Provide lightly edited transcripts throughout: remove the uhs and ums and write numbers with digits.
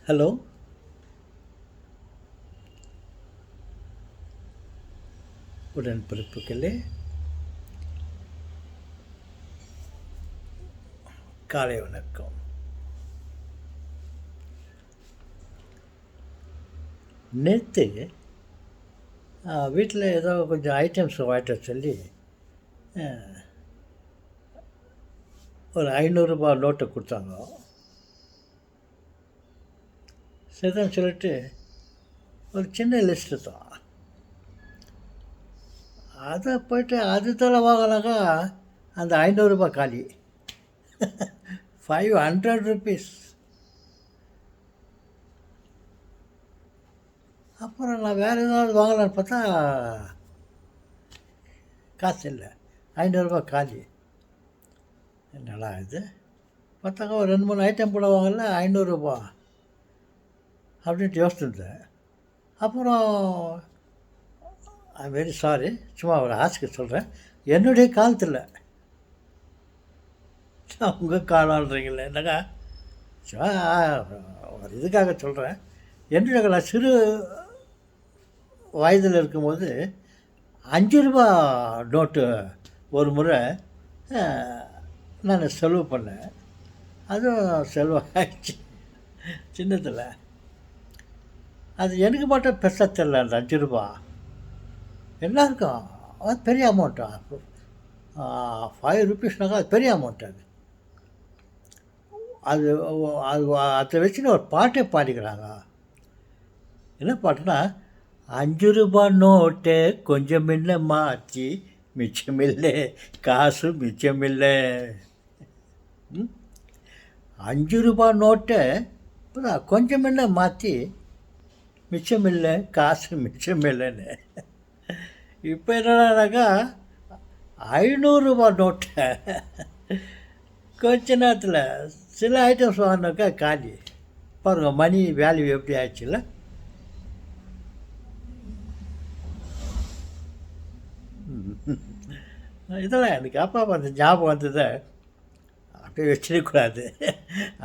Hello. உடன்பிறப்புகளே, காலை வணக்கம். நேற்று வீட்டில் ஏதோ கொஞ்சம் ஐட்டம்ஸ் வாங்கிட்டு வர சொல்லி ஒரு 500 ரூபா நோட்டை கொடுத்தாங்க. சரிதான் சொல்லிட்டு ஒரு சின்ன லிஸ்ட்டு தான். அதை போய்ட்டு அது தலை வாங்கினாக்கா அந்த 500 ரூபா காலி. 500 rupees. அப்புறம் நான் வேறு ஏதாவது வாங்கலான்னு பார்த்தா காசு இல்லை, 500 ரூபா காலி. என்னடா இது, பார்த்தாக்கா ஒரு 2-3 ஐட்டம் கூட வாங்கல, 500 ரூபா அப்படின்ட்டு யோசிச்சிருந்தேன். அப்புறம் ஐ வெரி சாரி, சும்மா ஒரு ஆசைக்கு சொல்கிறேன், என்னுடைய காலத்தில் உங்கள் காலன்றீங்களே என்னக்கா, சும்மா ஒரு இதுக்காக சொல்கிறேன். என்னுடைய நான் சிறு வயதில் இருக்கும்போது 5 ரூபா நோட்டு ஒரு முறை நான் செலவு பண்ணேன். அதுவும் செலவாகிடுச்சு சின்னத்தில். அது எனக்கு மட்டும் பெருசாக தெரியல. அந்த 5 ரூபா எல்லாருக்கும் அது பெரிய அமௌண்ட்டா, 5 rupeesனாக்கா அது பெரிய அமௌண்ட். அது அது அதை வச்சுன்னு ஒரு பாட்டே பாடிக்கிறாங்க. என்ன பாட்டுனா, 5 ரூபா நோட்டு கொஞ்சம் முன்ன மாற்றி மிச்சமில்லை, காசு மிச்சமில்லை. 5 ரூபா நோட்டை இப்போ கொஞ்சம் முன்ன மாற்றி மிச்சமில்லை, காசு மிச்சமில்லைன்னு. இப்போ என்னடானாக்கா 500 ரூபா நோட்டை கொஞ்ச நேரத்தில் சில ஐட்டம்ஸ் வாங்கினாக்கா காலி. பாருங்கள், மணி வேல்யூ எப்படி ஆயிடுச்சுல்ல. இதெல்லாம் எனக்கு அப்பா அந்த ஞாபகம் வந்ததை அப்படியே வச்சிடக்கூடாது.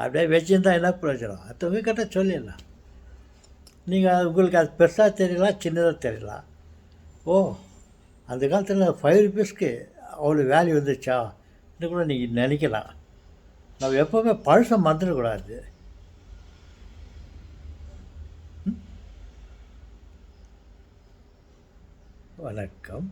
அப்படியே வச்சுருந்தா என்ன பிரயோஜனம், அடுத்தவங்க கிட்ட சொல்லிடலாம். நீங்கள் உங்களுக்கு அது பெருசாக தெரியலாம், சின்னதாக தெரியலாம். ஓ, அந்த காலத்தில் 5 rupeesக்கு அவ்வளோ வேல்யூ வந்துச்சா இன்னும் கூட நீங்கள் நினைக்கலாம். நம்ம எப்போவுமே பழசை மறந்துடக்கூடாது. வணக்கம்.